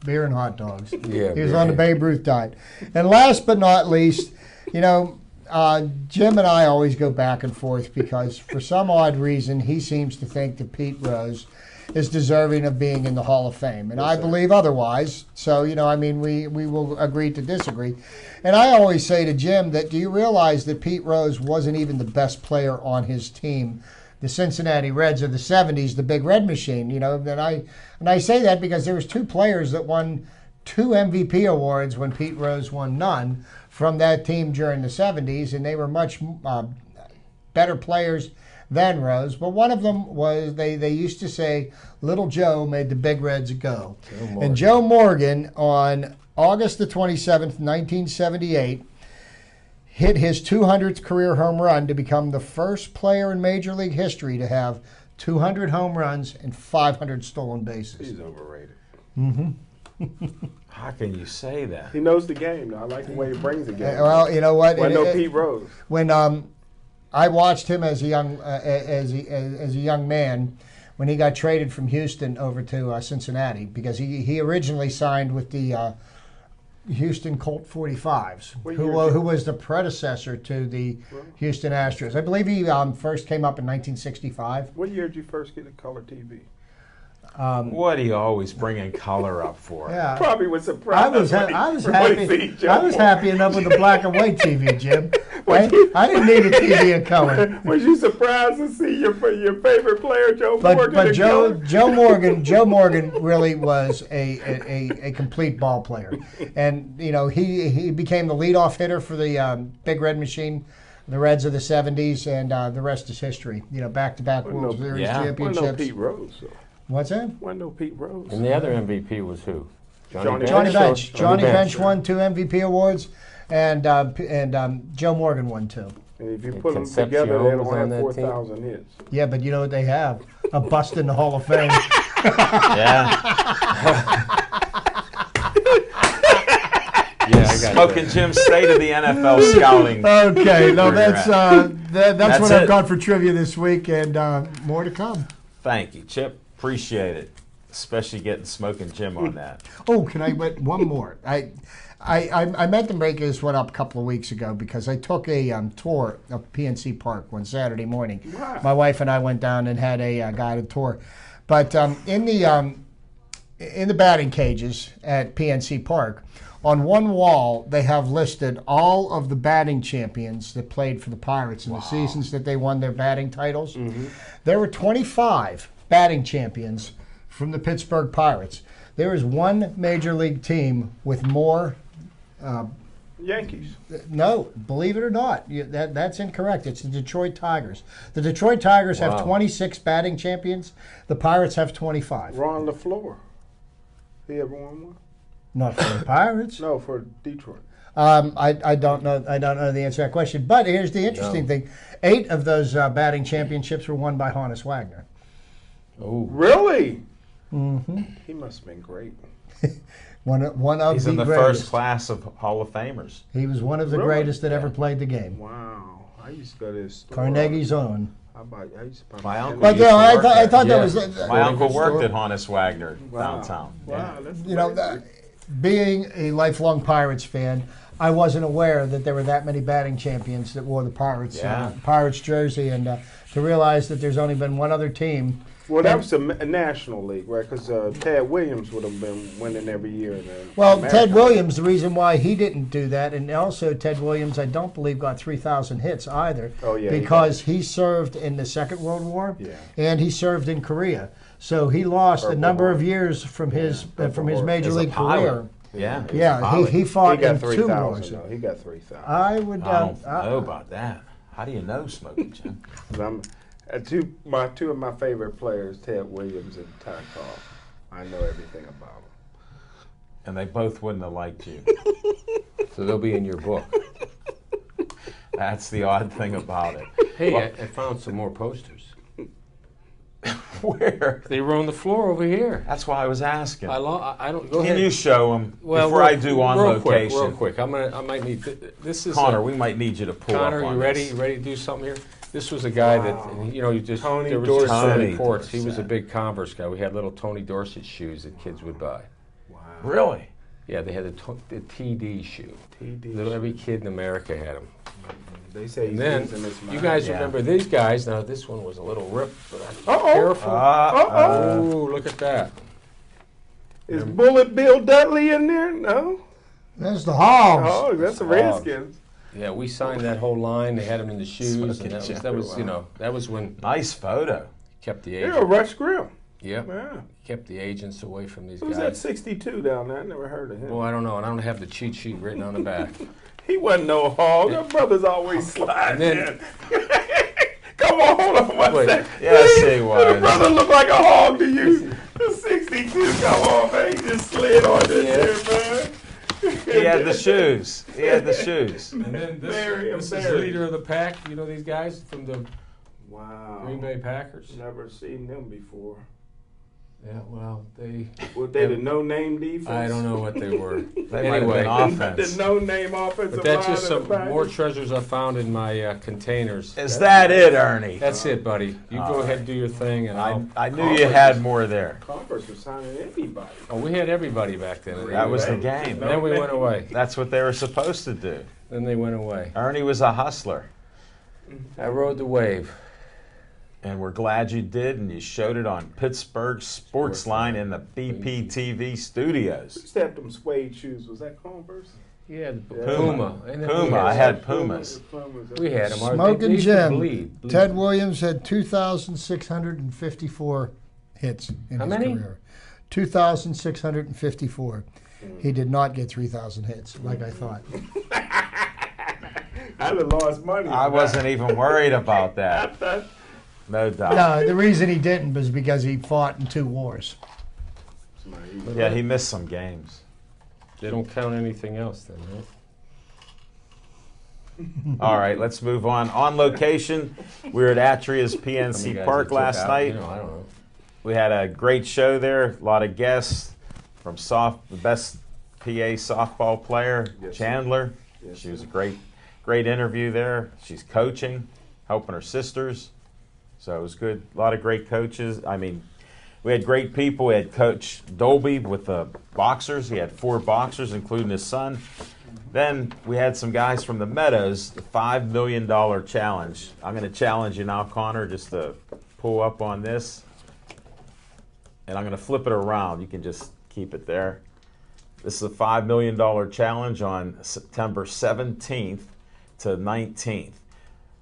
Beer and hot dogs. Yeah, He was on the Babe Ruth diet. And last but not least, Jim and I always go back and forth because for some odd reason he seems to think that Pete Rose is deserving of being in the Hall of Fame. And I believe otherwise. So, we will agree to disagree. And I always say to Jim that, do you realize that Pete Rose wasn't even the best player on his team? The Cincinnati Reds of the 70s, the Big Red Machine, and I say that because there was 2 players that won 2 MVP awards when Pete Rose won none from that team during the 70s, and they were much better players than Rose. But one of them was, they used to say, Little Joe made the Big Reds go. And Joe Morgan, on August the 27th, 1978, hit his 200th career home run to become the first player in Major League history to have 200 home runs and 500 stolen bases. He's overrated. how can you say that? He knows the game, though. I like the way he brings the game. Well, you know what? I know Pete Rose. When I watched him as a young man, when he got traded from Houston over to Cincinnati, because he originally signed with the Houston Colt 45s, who was the predecessor to the Houston Astros. I believe he first came up in 1965. What year did you first get a color TV? What do you always bringing color up for? Yeah, Probably was surprised. I was happy enough with the black and white TV, Jim. I didn't need a TV in color. Was you surprised to see your favorite player, Joe Morgan? But Joe Morgan really was a complete ball player, and he became the leadoff hitter for the Big Red Machine, the Reds of the '70s, and the rest is history. Back-to-back World Series championships. Wasn't no Pete Rose. So. What's that? Wasn't no Pete Rose. And the other MVP was who? Johnny Bench. Johnny Bench sure. won 2 MVP awards, and Joe Morgan won 2. And if you put them Concepcion together, they was don't on have that team. 4,000 hits. Yeah, but you know what they have? A bust in the Hall of Fame. Yeah. Yeah, I got Smoking Jim's State of the NFL Scouting. Okay, no, Where you're that's what it. I've got for trivia this week, and more to come. Thank you, Chip. Appreciate it. Especially getting Smoking Jim on that. Oh, can I but one more? I meant to break this one up a couple of weeks ago because I took a tour of PNC Park one Saturday morning. Wow. My wife and I went down and had a guided tour. But in the batting cages at PNC Park, on one wall, they have listed all of the batting champions that played for the Pirates in the seasons that they won their batting titles. There were 25 batting champions from the Pittsburgh Pirates. There is one major league team with more. Yankees. No, believe it or not, that's incorrect. It's the Detroit Tigers. The Detroit Tigers have 26 batting champions. The Pirates have 25. Ron LaFleur. He ever won one? Not for the Pirates. No, for Detroit. I don't know. I don't know the answer to that question. But here's the interesting thing: 8 of those batting championships were won by Honus Wagner. Oh, Really? He must have been great. One of He's the in the greatest. first class of Hall of Famers. He was one of the Really? greatest that ever played the game. Wow. I used to go to his store. Carnegie's own. I used to buy My uncle But used to work I there. thought that Yeah. was My uncle worked store. at Honus Wagner Wow. downtown. Wow, that's You know, crazy. being a lifelong Pirates fan, I wasn't aware that there were that many batting champions that wore the Pirates Pirates jersey, and to realize that there's only been one other team. Well, that was a National League, right? Because Ted Williams would have been winning every year. In the Well, American Ted League. Williams, the reason why he didn't do that, and also Ted Williams, I don't believe got 3,000 hits either, Oh, yeah, because he served in the Second World War, Yeah. and he served in Korea. So he lost a Purple number Heart. of years from his major As a league pilot. career. Yeah. Yeah, he He fought got in 2 wars. 3,000. though. He got 3,000. I would. I don't know about that. How do you know, Smokey Jim? Two of my favorite players, Ted Williams and Ty Cobb. I know everything about them. And they both wouldn't have liked you. so they'll be in your book. That's the odd thing about it. Hey, Well- I found some more posters. Where? They were on the floor over here. That's why I was asking. I don't go Can ahead. you show them Well, before I do on real location? Real quick. I might need. This is Connor, we might need you to pull Connor, up on you ready? this. You ready to do something here? This was a guy Wow. that you just Tony there was just some Dorsett. reports. He was a Dorsett. big Converse guy. We had little Tony Dorsett shoes that kids would buy. Wow. Really? Yeah, they had the TD shoe. TD. Every kid in America had them. They say And he's then losing his mind. you guys Yeah. remember these guys? Now this one was a little ripped, but Uh-oh. careful. Uh-oh. Oh, look at that. Is Bullet Bill Dudley in there? No. There's the Hogs. Oh, that's the Hogs. Redskins. Yeah, we signed that whole line. They had them in the shoes, and Smoking that was that was when Nice photo. kept the Yeah, agent. Rush Grimm. Yep, Yeah. kept the agents away from these Who's that guys. 62 down there? I never heard of him. Well, I don't know, and I don't have the cheat sheet written on the back. He wasn't no hog. Your brother's always sliding And in. then- Come on, hold on one Wait. second. Yeah, I see why. Your brother look like a hog to you. The 62, come on, man. He just slid on this here, man. He had the shoes. He had the shoes. And then Very this is the embarrassing. leader of the pack. You know these guys from the Wow. Green Bay Packers. Never seen them before. Yeah, well, they. Were they the no-name defense? I don't know what they were. They might have been offense. The no-name offensive But that's line just of some the Packers. more treasures I found in my containers. Is that it, Ernie? That's it, buddy. You go ahead and do your thing, and I'll. I knew you had more there. Conference was signing anybody. Oh, we had everybody back then. That was the game. And then we went away. That's what they were supposed to do. Then they went away. Ernie was a hustler. I rode the wave. And we're glad you did, and you showed it on Pittsburgh Sportsline in the BPTV studios. Who stepped them suede shoes? Was that Converse? Yeah, the Yeah. Puma. And then Puma. I had Pumas. We had them. Smoking Jim. Bleed. Ted Williams had 2,654 hits in How his many? career. 2,654. He did not get 3,000 hits, like I thought. I'd have lost money. I wasn't even worried about that. No doubt. No, the reason he didn't was because he fought in 2 wars. Yeah, he missed some games. They don't count anything else then, right? All right, let's move on. On location, we were at Atria's Some of you PNC guys Park they took last out, night. You know, I don't know. We had a great show there. A lot of guests from the best PA softball player, Yes, Chandler. Yes, She was a sir. great interview there. She's coaching, helping her sisters. So it was good. A lot of great coaches. I mean, we had great people. We had Coach Dolby with the boxers. He had 4 boxers, including his son. Then we had some guys from the Meadows, the $5 million challenge. I'm going to challenge you now, Connor, just to pull up on this. And I'm going to flip it around. You can just keep it there. This is a $5 million challenge on September 17th to 19th.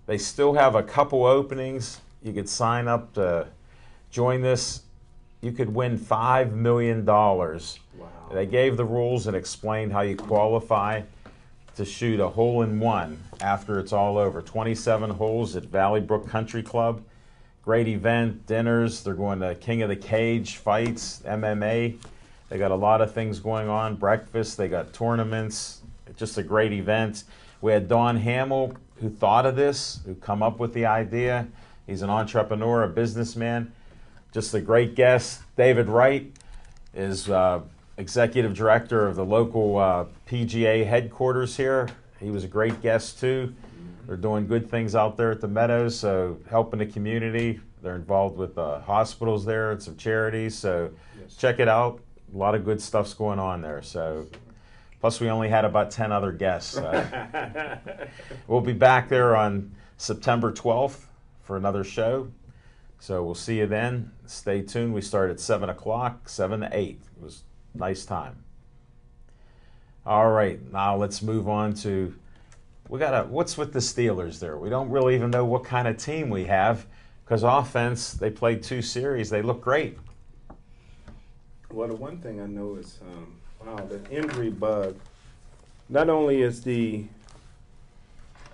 They still have a couple openings. You could sign up to join this. You could win $5 million. Wow. They gave the rules and explained how you qualify to shoot a hole-in-one after it's all over. 27 holes at Valley Brook Country Club. Great event, dinners. They're going to King of the Cage fights, MMA. They got a lot of things going on. Breakfast. They got tournaments. It's just a great event. We had Don Hamill, who thought of this, who come up with the idea. He's an entrepreneur, a businessman. Just a great guest. David Wright is executive director of the local PGA headquarters here. He was a great guest too. They're doing good things out there at the Meadows, so helping the community. They're involved with hospitals there and some charities, so check it out. A lot of good stuff's going on there. So, plus we only had about 10 other guests. We'll be back there on September 12th for another show. So we'll see you then. Stay tuned. We start at 7 o'clock, 7 to 8. It was a nice time. All right, now let's move on to, what's with the Steelers there? We don't really even know what kind of team we have, because offense, they played 2 series. They look great. Well, the one thing I know is, the injury bug, not only is the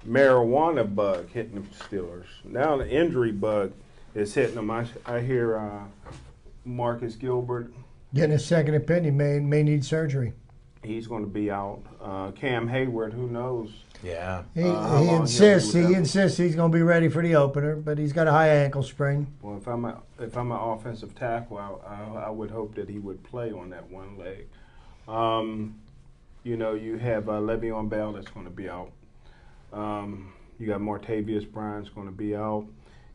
marijuana bug hitting the Steelers, now the injury bug is hitting them. I hear Marcus Gilbert. Getting a second opinion, may need surgery. He's going to be out. Cam Hayward, who knows? Yeah. He insists he's going to be ready for the opener, but he's got a high ankle sprain. Well, if I'm an offensive tackle, I would hope that he would play on that one leg. You have Le'Veon Bell that's going to be out. You got Martavius Bryant's going to be out,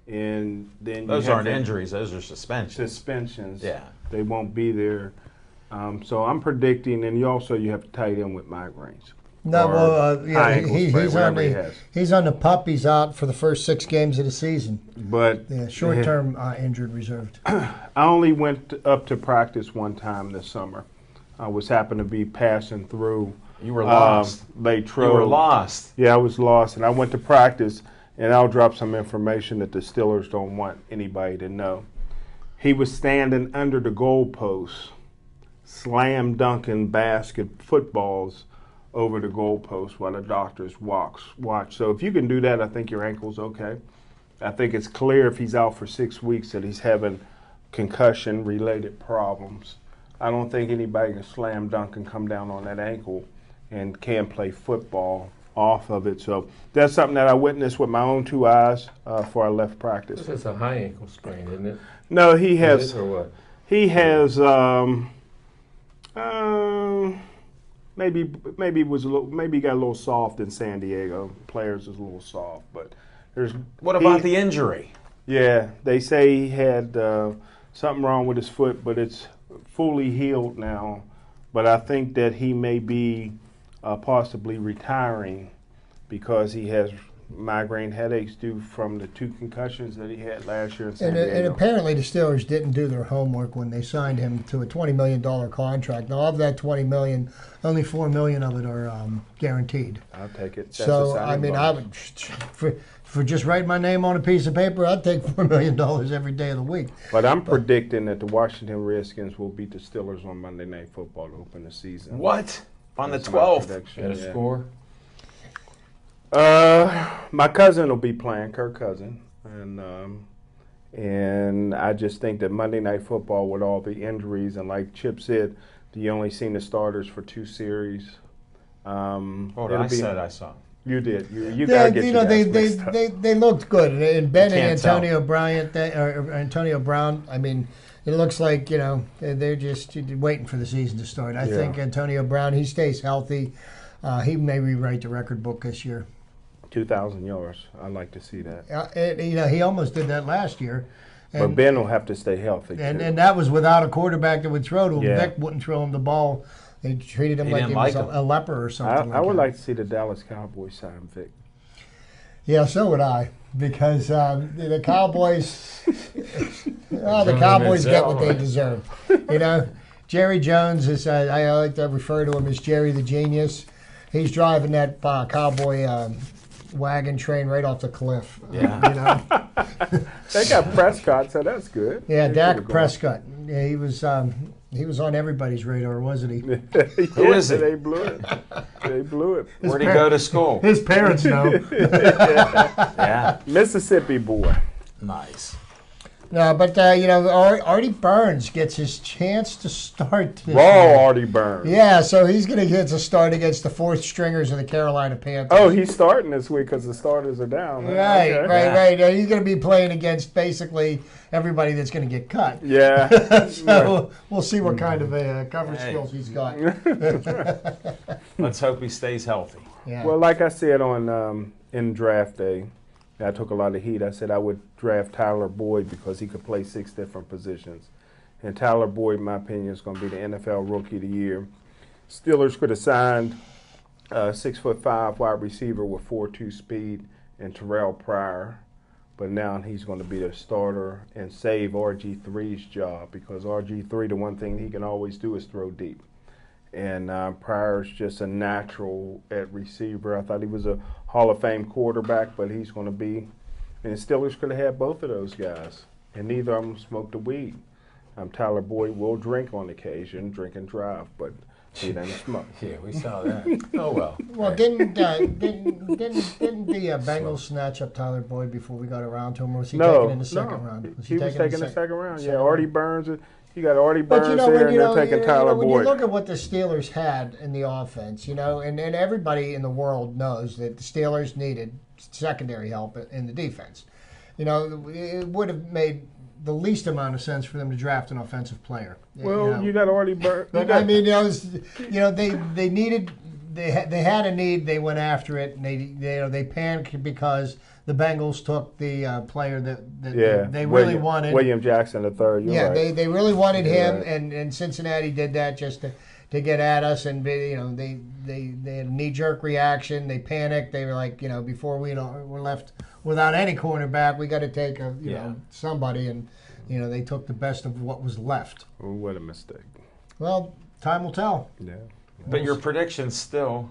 and then those aren't injuries; those are suspensions. Suspensions. Yeah, they won't be there. So I'm predicting, and you have to tie it in with migraines. No, well, he's on the pup. He's out for the first 6 games of the season. But short-term injured reserved. I only went up to practice one time this summer. I was happened to be passing through. You were lost. Latrobe. You were lost. Yeah, I was lost, and I went to practice. And I'll drop some information that the Steelers don't want anybody to know. He was standing under the goalpost, slam dunking footballs over the goalpost while the doctors watch. So if you can do that, I think your ankle's okay. I think it's clear if he's out for 6 weeks that he's having concussion-related problems. I don't think anybody can slam dunk and come down on that ankle and can play football off of it. So that's something that I witnessed with my own 2 eyes for I left practice. This is a high ankle sprain, isn't it? No, he has. Or what? He has. Maybe he got a little soft in San Diego. Players is a little soft, but there's. What about the injury? Yeah, they say he had something wrong with his foot, but it's fully healed now. But I think that he may be possibly retiring because he has migraine headaches due from the 2 concussions that he had last year in San Diego. And apparently the Steelers didn't do their homework when they signed him to a $20 million contract. Now, of that $20 million, only $4 million of it are guaranteed. I'll take it. That's so, I mean, I would, for just writing my name on a piece of paper, I'd take $4 million every day of the week. But I'm predicting that the Washington Redskins will beat the Steelers on Monday Night Football to open the season. What? On That's the 12th? Got a score? My cousin will be playing, Kirk Cousin, and I just think that Monday Night Football with all the injuries and like Chip said, you only seen the starters for 2 series. I said I saw. You did. You gotta get your they looked good, and Ben and Antonio Antonio Brown. I mean, it looks like they're just waiting for the season to start. I think Antonio Brown, he stays healthy. He may rewrite the record book this year. 2,000 yards. I'd like to see that. He almost did that last year. But Ben will have to stay healthy. And that was without a quarterback that would throw to him. Vic wouldn't throw him the ball. They treated him like he was a leper or something. I would like to see the Dallas Cowboys sign Vic. Yeah, so would I, because the Cowboys, the Cowboys get what they deserve, Jerry Jones is, I like to refer to him as Jerry the Genius. He's driving that cowboy wagon train right off the cliff. Yeah. You know? They got Prescott, so that's good. Yeah, They Dak could've gone. Prescott. Yeah, he was on everybody's radar, wasn't he? Who is he? They blew it. They blew it. Where'd he go to school? His parents know. Yeah. Mississippi boy. Nice. No, but Artie Burns gets his chance to start this Raw week. Artie Burns. Yeah, so he's going to get a start against the fourth stringers of the Carolina Panthers. Oh, he's starting this week because the starters are down. Right, Okay. right. He's going to be playing against basically everybody that's going to get cut. Yeah. So we'll see what kind of cover Hey. skills he's got. Let's hope he stays healthy. Yeah. Well, like I said on in draft day, I took a lot of heat. I said I would draft Tyler Boyd because he could play 6 different positions. And Tyler Boyd, in my opinion, is going to be the NFL Rookie of the Year. Steelers could have signed a 6'5" wide receiver with 4.2 speed and Terrell Pryor. But now he's going to be the starter and save RG3's job because RG3, the one thing he can always do is throw deep. And Pryor's just a natural at receiver. I thought he was a Hall of Fame quarterback, but he's going to be. And the Steelers could have had both of those guys, and neither of them smoked the weed. Tyler Boyd will drink on occasion, drink and drive, but he doesn't smoke. Yeah, we saw that. Oh, well. Well, didn't the Bengals snatch up Tyler Boyd before we got around to him? Or was he taken in the second round? He was taken in the second round. Yeah, second Artie round? Burns. You got Artie But Burns there, and they're taking Tyler when Boyd. you look at what the Steelers had in the offense, and everybody in the world knows that the Steelers needed secondary help in the defense. It would have made the least amount of sense for them to draft an offensive player. Well, you got Artie Burns. But I mean, they needed. They had a need. They went after it, and they panicked because the Bengals took the player that they really wanted. William Jackson III. Yeah, right. they really wanted him, Right. and Cincinnati did that just to get at us, and they had a knee-jerk reaction. They panicked. They were like, before we're left without any cornerback, we got to take somebody, and they took the best of what was left. Oh, what a mistake. Well, time will tell. Yeah. But your prediction's still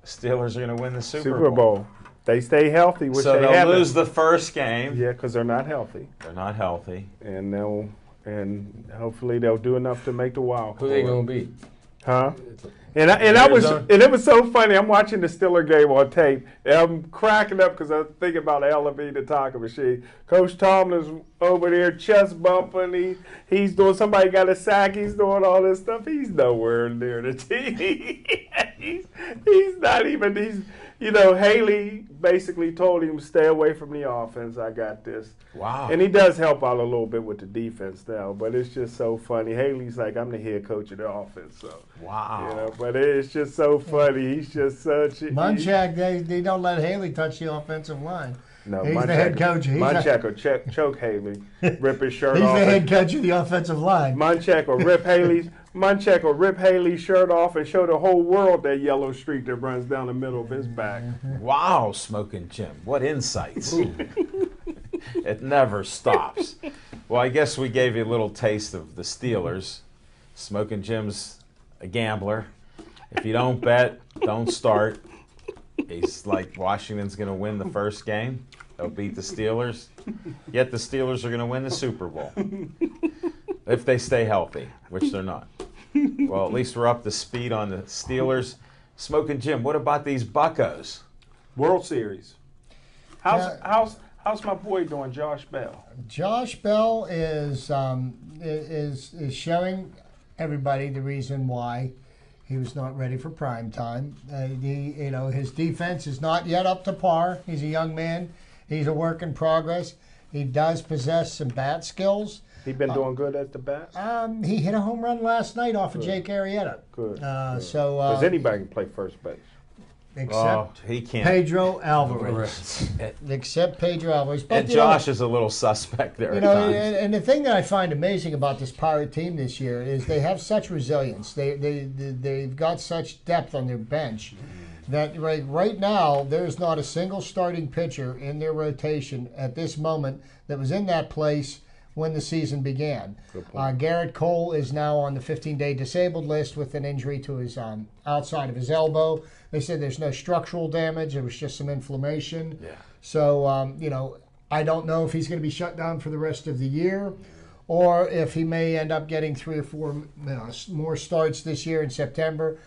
Steelers are going to win the Super Bowl. They stay healthy, which So they they'll haven't. lose the first game. Yeah, because they're not healthy, They're not healthy. and hopefully they'll do enough to make the wild Who card. they going to beat? Huh? And it was so funny. I'm watching the Steeler game on tape, and I'm cracking up because I'm thinking about Alavine, the taco machine. Coach Tomlin's over there chest bumping. He's doing. Somebody got a sack. He's doing all this stuff. He's nowhere near the team. he's not even. Haley basically told him stay away from the offense. I got this. Wow. And he does help out a little bit with the defense now, but it's just so funny. Haley's like, I'm the head coach of the offense, so. Wow. But it's just so funny. He's just such. Munchak, they don't let Haley touch the offensive line. No, He's the head coach. Munchak will choke Haley, rip his shirt He's off. the head coach of the offensive line. Munchak will rip Haley's shirt off and show the whole world that yellow streak that runs down the middle of his back. Wow, Smoking Jim. What insights. It never stops. Well, I guess we gave you a little taste of the Steelers. Smoking Jim's a gambler. If you don't bet, don't start. He's like Washington's going to win the first game. They'll beat the Steelers. Yet the Steelers are going to win the Super Bowl. If they stay healthy, which they're not. Well, at least we're up to speed on the Steelers. Smoking Jim, what about these Buccos? World Series. How's my boy doing, Josh Bell? Josh Bell is showing everybody the reason why he was not ready for prime time. His defense is not yet up to par. He's a young man. He's a work in progress. He does possess some bat skills. He been doing good at the bat? He hit a home run last night off of Jake Arrieta. Good. Because anybody can play first base. Except he can't. Pedro Alvarez. Except Pedro Alvarez. But, And Josh is a little suspect there at times. and the thing that I find amazing about this Pirate team this year is they have such resilience. They've got such depth on their bench that right now there's not a single starting pitcher in their rotation at this moment that was in that place when the season began. Good point. Garrett Cole is now on the 15-day disabled list with an injury to his outside of his elbow. They said there's no structural damage. It was just some inflammation. Yeah. So, I don't know if he's going to be shut down for the rest of the year or if he may end up getting 3 or 4 more starts this year in September.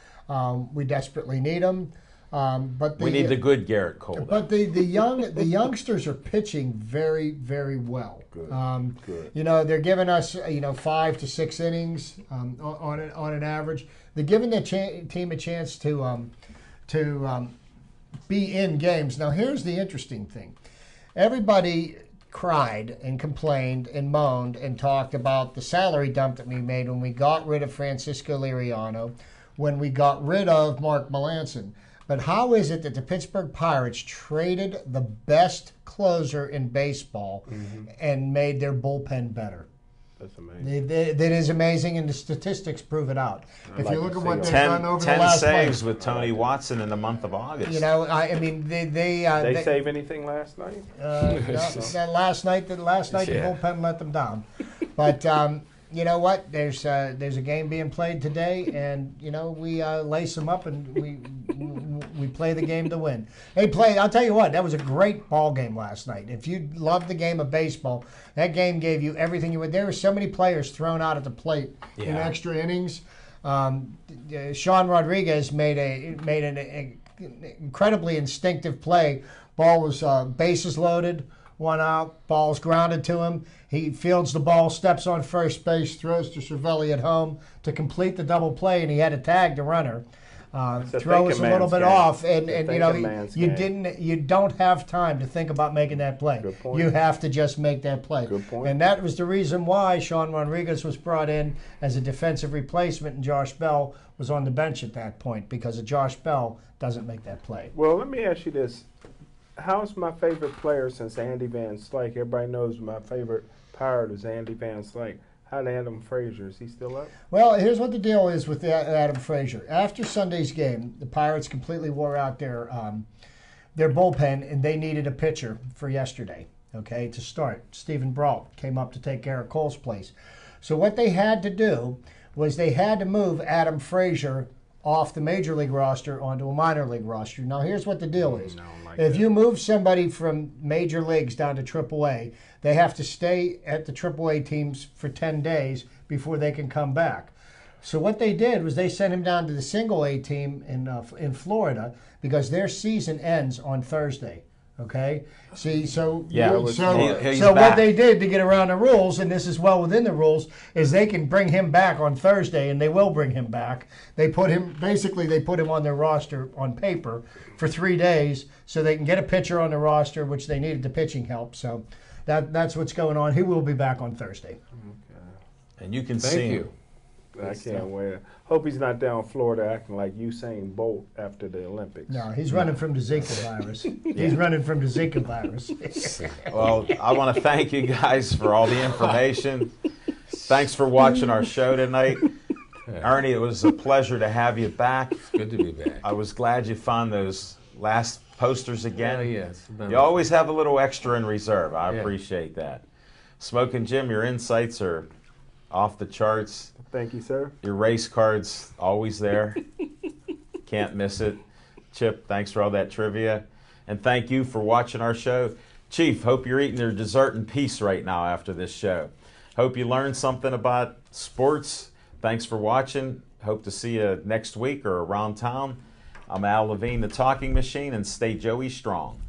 We desperately need him. But We need the good Garrett Cole. though. But the youngsters are pitching very, very well. Good. Good. They're giving us 5 to 6 innings on an average. They're giving the team a chance to be in games. Now here's the interesting thing. Everybody cried and complained and moaned and talked about the salary dump that we made when we got rid of Francisco Liriano, when we got rid of Mark Melancon. But how is it that the Pittsburgh Pirates traded the best closer in baseball and made their bullpen better? That's amazing. That is amazing, and the statistics prove it out. If you look at what they've 10, done over 10 the last saves month, with Tony Watson in the month of August. They save anything last night? Last night the bullpen let them down. But you know what? There's a game being played today, and we lace them up and we play the game to win. I'll tell you what, that was a great ball game last night. If you love the game of baseball, that game gave you everything you would. There were so many players thrown out at the plate in extra innings. Sean Rodriguez made an incredibly instinctive play. Ball was bases loaded, 1 out, ball's grounded to him. He fields the ball, steps on first base, throws to Cervelli at home to complete the double play, and he had to tag the runner. Throw was a little bit off, and you don't have time to think about making that play. Good point. You have to just make that play. Good point. And that was the reason why Sean Rodriguez was brought in as a defensive replacement, and Josh Bell was on the bench at that point because Josh Bell doesn't make that play. Well, let me ask you this. How's my favorite player since Andy Van Slyke? Everybody knows my favorite Pirate is Andy Van Slyke. How'd Adam Frazier? Is he still up? Well, here's what the deal is with Adam Frazier. After Sunday's game, the Pirates completely wore out their bullpen, and they needed a pitcher for yesterday, to start. Stephen Brault came up to take Garrett Cole's place. So what they had to do was they had to move Adam Frazier off the major league roster onto a minor league roster. Now, here's what the deal is. If you move somebody from major leagues down to AAA, they have to stay at the AAA teams for 10 days before they can come back. So what they did was they sent him down to the single A team in Florida because their season ends on Thursday. Okay. See, so he's what back. they did to get around the rules, and this is well within the rules, is they can bring him back on Thursday, and they will bring him back. They put him on their roster on paper for 3 days, so they can get a pitcher on the roster, which they needed the pitching help. So that's what's going on. He will be back on Thursday. And you can Thank see you. I can't wait. Hope he's not down in Florida acting like Usain Bolt after the Olympics. No, he's running from the Zika virus. He's running from the Zika virus. Well, I want to thank you guys for all the information. Thanks for watching our show tonight. Ernie, it was a pleasure to have you back. It's good to be back. I was glad you found those last posters again. Yes. You always have a little extra in reserve. I Yeah. appreciate that. Smoking Jim, your insights are off the charts. Thank you, sir. Your race card's always there. Can't miss it. Chip, thanks for all that trivia. And thank you for watching our show. Chief, hope you're eating your dessert in peace right now after this show. Hope you learned something about sports. Thanks for watching. Hope to see you next week or around town. I'm Al Levine, the Talking Machine, and stay Joey strong.